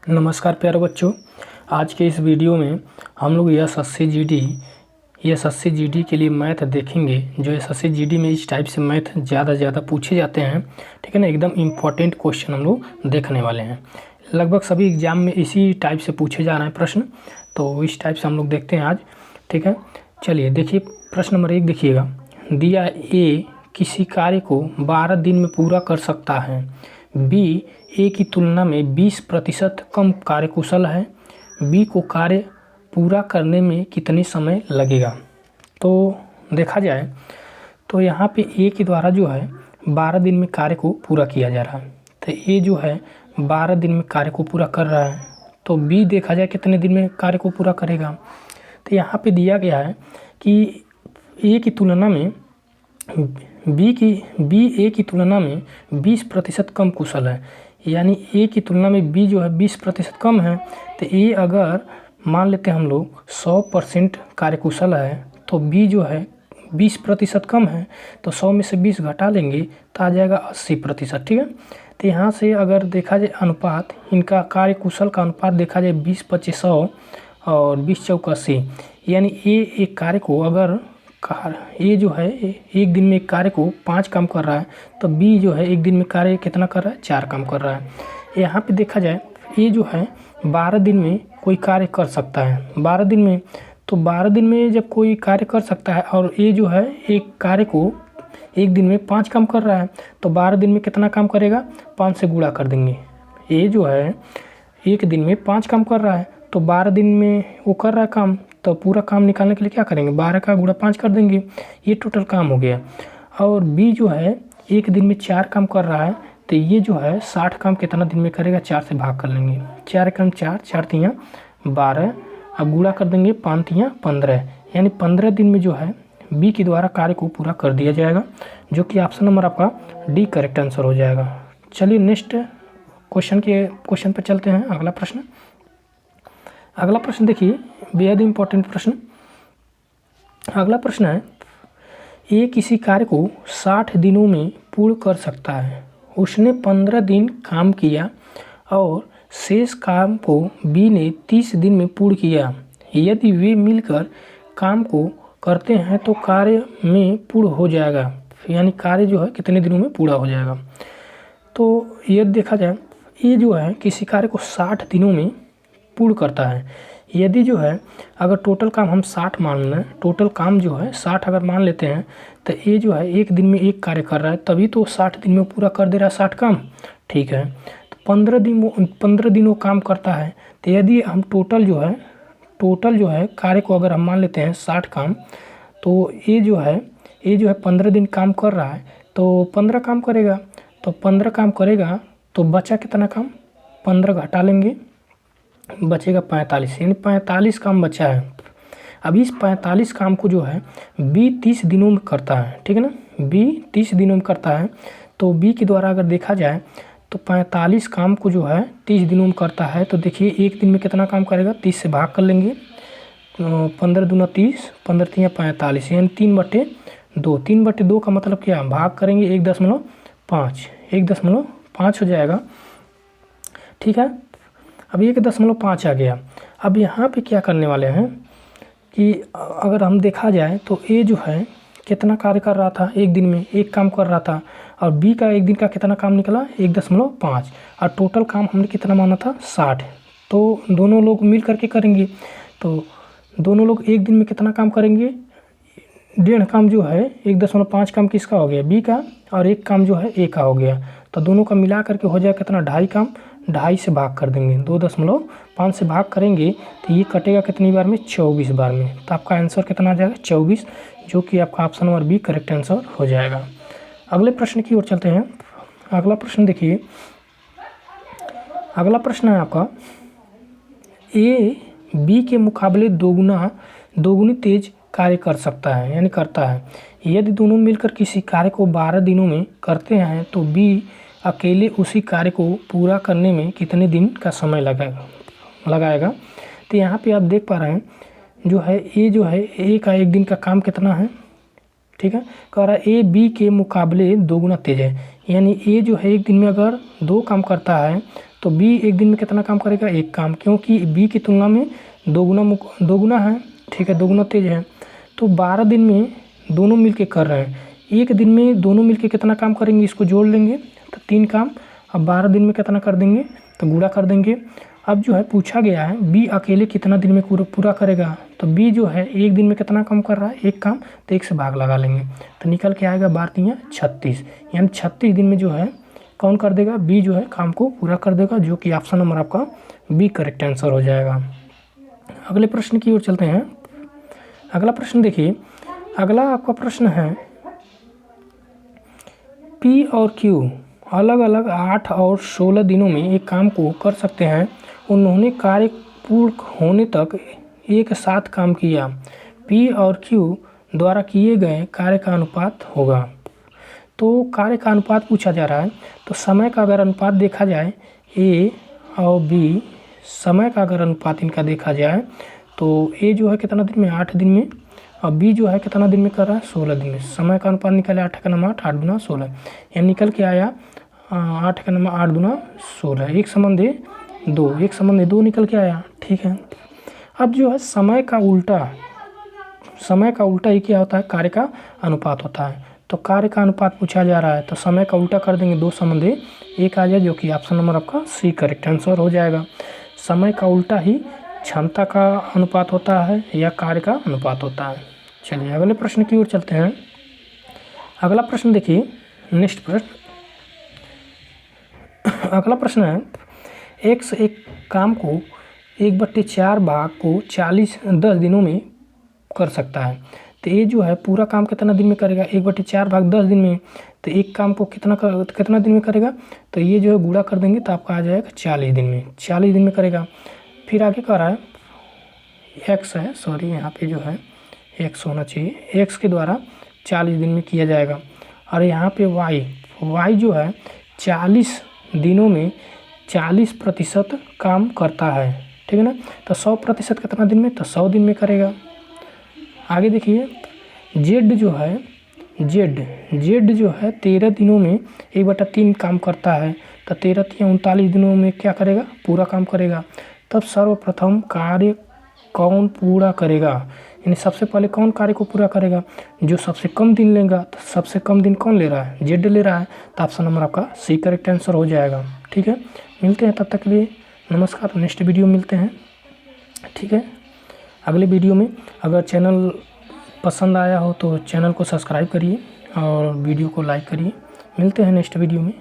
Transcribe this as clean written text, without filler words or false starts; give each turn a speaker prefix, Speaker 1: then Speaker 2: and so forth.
Speaker 1: नमस्कार प्यारे बच्चों। आज के इस वीडियो में हम लोग एसएससी जीडी के लिए मैथ देखेंगे। जो एसएससी जीडी में इस टाइप से मैथ ज़्यादा पूछे जाते हैं, ठीक है ना। एकदम इम्पॉर्टेंट क्वेश्चन हम लोग देखने वाले हैं। लगभग सभी एग्जाम में इसी टाइप से पूछे जा रहे हैं प्रश्न, तो इस टाइप से हम लोग देखते हैं आज, ठीक है। चलिए देखिए, प्रश्न नंबर 1 देखिएगा। दिया ए किसी कार्य को 12 दिन में पूरा कर सकता है, बी ए की तुलना में 20% कम कार्यकुशल है, बी को कार्य पूरा करने में कितने समय लगेगा। तो देखा जाए तो यहाँ पे ए के द्वारा जो है 12 दिन में कार्य को पूरा किया जा रहा है, तो ए जो है 12 दिन में कार्य को पूरा कर रहा है, तो बी देखा जाए कितने दिन में कार्य को पूरा करेगा। तो यहाँ पे दिया गया है कि ए की तुलना में बी ए की तुलना में 20% कम कुशल है, यानी ए की तुलना में बी जो है 20% कम है। तो ए अगर मान लेते हैं हम लोग 100% कार्यकुशल है, तो बी जो है 20% कम है, तो 100 में से 20 घटा लेंगे तो आ जाएगा 80%, ठीक है। तो यहाँ से अगर देखा जाए अनुपात, इनका कार्यकुशल का अनुपात देखा जाए 20/25 और 20/4, यानी एक कार्य को अगर ए जो है एक दिन में एक कार्य को 5 काम कर रहा है, तो बी जो है एक दिन में कार्य कितना कर रहा है, 4 काम कर रहा है। यहाँ पे देखा जाए ए जो है 12 दिन में कोई कार्य कर सकता है, 12 दिन में, तो 12 दिन में जब कोई कार्य कर सकता है और ए जो है एक कार्य को एक दिन में 5 काम कर रहा है, तो 12 दिन में कितना काम करेगा, 5 से गुणा कर देंगे। ए जो है एक दिन में 5 काम कर रहा है, तो 12 दिन में वो कर रहा है काम, तो पूरा काम निकालने के लिए क्या करेंगे, 12 का गुणा 5 कर देंगे, ये टोटल काम हो गया। और बी जो है एक दिन में 4 काम कर रहा है, तो ये जो है 60 काम कितना दिन में करेगा, 4 से भाग कर लेंगे। 4 कम 4, 4 तियाँ 12, अब गुणा कर देंगे 5 तियाँ 15, यानी 15 दिन में जो है बी के द्वारा कार्य को पूरा कर दिया जाएगा, जो कि ऑप्शन नंबर आपका डी करेक्ट आंसर हो जाएगा। चलिए नेक्स्ट क्वेश्चन पर चलते हैं। अगला प्रश्न देखिए, बेहद इम्पोर्टेंट प्रश्न। अगला प्रश्न है, ए किसी कार्य को 60 दिनों में पूर्ण कर सकता है, उसने 15 दिन काम किया और शेष काम को बी ने 30 दिन में पूर्ण किया। यदि वे मिलकर काम को करते हैं तो कार्य में पूर्ण हो जाएगा, यानी कार्य जो है कितने दिनों में पूरा हो जाएगा। तो ये देखा जाए, ये जो है किसी कार्य को 60 दिनों में पूर्ण करता है। यदि जो है अगर टोटल काम हम 60 मान लें, टोटल काम जो है 60 अगर मान लेते हैं, तो ये जो है एक दिन में एक कार्य कर रहा है, तभी तो 60 दिन में पूरा कर दे रहा है 60 काम, ठीक है। तो 15 दिन वो काम करता है, तो यदि हम टोटल जो है कार्य को अगर हम मान लेते हैं 60 काम, तो ये जो है 15 दिन काम कर रहा है, तो 15 काम करेगा, तो 15 काम करेगा तो बचा कितना काम, 15 घटा लेंगे, बचेगा 45, यानी 45 काम बचा है। अब इस 45 काम को जो है बी 30 दिनों में करता है, ठीक है ना, बी 30 दिनों में करता है। तो बी के द्वारा अगर देखा जाए तो 45 काम को जो है 30 दिनों में करता है, तो देखिए एक दिन में कितना काम करेगा, 30 से भाग कर लेंगे, 15 दूना 30, 15 तियाँ 45, यानी 3/2। 3/2 का मतलब क्या, भाग करेंगे 1.5 हो जाएगा, ठीक है। अब 1.5 आ गया। अब यहाँ पे क्या करने वाले हैं कि अगर हम देखा जाए तो ए जो है कितना कार्य कर रहा था, एक दिन में एक काम कर रहा था, और बी का एक दिन का कितना काम निकला, 1.5, और टोटल काम हमने कितना माना था, 60। तो दोनों लोग मिल करके करेंगे, तो दोनों लोग एक दिन में कितना काम करेंगे, 1.5 काम जो है 1.5 काम किसका हो गया, बी का, और एक काम जो है ए का हो गया, तो दोनों का मिला करके हो जाएगा कितना, 2.5 काम, 2.5 से भाग कर देंगे, 2.5 से भाग करेंगे तो ये कटेगा कितनी बार में, 24 बार में, तो आपका आंसर कितना आ जाएगा, 24, जो कि आपका option number B correct answer हो जाएगा। अगले प्रश्न की ओर चलते हैं। अगला प्रश्न देखिए, अगला प्रश्न है आपका, ए बी के मुकाबले दोगुनी तेज कार्य कर सकता है, यानी करता है। यदि दोनों मिलकर किसी कार्य को 12 दिनों में करते हैं तो बी अकेले उसी कार्य को पूरा करने में कितने दिन का समय लगाएगा। तो यहाँ पे आप देख पा रहे हैं जो है ए जो है ए का एक दिन का काम कितना है, ठीक है, कह रहा है ए बी के मुकाबले 2 गुना तेज है, यानी ए जो है एक दिन में अगर 2 काम करता है तो तो बी एक दिन में कितना काम करेगा, एक काम, क्योंकि बी की तुलना में दोगुना है, ठीक है, दोगुना तेज है। तो 12 दिन में दोनों मिलके कर रहे हैं, एक दिन में दोनों मिलके कितना काम करेंगे, इसको जोड़ लेंगे तो 3 काम। अब 12 दिन में कितना कर देंगे, तो गुणा कर देंगे। अब जो है पूछा गया है बी अकेले कितना दिन में पूरा करेगा, तो बी जो है एक दिन में कितना काम कर रहा है, एक काम, तो 1 से भाग लगा लेंगे तो निकल के आएगा 12×3=36, यानी 36 दिन में जो है कौन कर देगा, बी जो है काम को पूरा कर देगा, जो कि ऑप्शन नंबर आपका बी करेक्ट आंसर हो जाएगा। अगले प्रश्न की ओर चलते हैं। अगला प्रश्न देखिए, अगला आपका प्रश्न है पी और क्यू अलग अलग 8 और 16 दिनों में एक काम को कर सकते हैं, उन्होंने कार्य पूर्ण होने तक एक साथ काम किया, पी और क्यू द्वारा किए गए कार्य का अनुपात होगा। तो कार्य का अनुपात पूछा जा रहा है, तो समय का अगर अनुपात देखा जाए, ए और बी समय का अगर अनुपात इनका देखा जाए तो ए जो है कितना दिन में, 8 दिन में, और बी जो है कितना दिन में कर रहा है, 16 दिन में। समय का अनुपात निकले 8 का नंबर 8 गुना 16, यानी निकल के आया 8 का नंबर 8 गुना 16, 1/2, 1/2 निकल के आया, ठीक है। अब जो है समय का उल्टा ही क्या होता है, कार्य का अनुपात होता है। तो कार्य का अनुपात पूछा जा रहा है, तो समय का उल्टा कर देंगे, 2/1 आ जाए, जो कि ऑप्शन नंबर आपका सी करेक्ट आंसर हो जाएगा। समय का उल्टा ही क्षमता का अनुपात होता है या कार्य का अनुपात होता है। चलिए अगले प्रश्न की ओर चलते हैं। अगला प्रश्न देखिए, नेक्स्ट प्रश्न, अगला प्रश्न है एक्स एक काम को 1/4 भाग को 10 दिनों में कर सकता है। तो ये जो है पूरा काम कितना दिन में करेगा, 1/4 भाग 10 दिन में, तो एक काम को कितना दिन में करेगा, तो ये जो है गुणा कर देंगे तो आपका आ जाएगा 40 दिन में, 40 दिन में करेगा। फिर आगे कह रहा है एक्स है, सॉरी यहाँ पे जो है एक्स होना चाहिए, एक्स के द्वारा 40 दिन में किया जाएगा। और यहाँ पे वाई जो है 40 दिनों में 40% काम करता है, ठीक है ना। तो 100% कितना दिन में, तो 100 दिन में करेगा। आगे देखिए जेड जो है 13 दिनों में 1/3 काम करता है, तो 13×3 = 39 दिनों में क्या करेगा, पूरा काम करेगा। तब सर्वप्रथम कार्य कौन पूरा करेगा, यानी सबसे पहले कौन कार्य को पूरा करेगा, जो सबसे कम दिन लेगा। तो सबसे कम दिन कौन ले रहा है, जेड ले रहा है, तो ऑप्शन नंबर आपका सी करेक्ट आंसर हो जाएगा, ठीक है। मिलते हैं तब तक के लिए, नमस्कार, नेक्स्ट वीडियो मिलते हैं, ठीक है। अगले वीडियो में अगर चैनल पसंद आया हो तो चैनल को सब्सक्राइब करिए और वीडियो को लाइक करिए। मिलते हैं नेक्स्ट वीडियो में।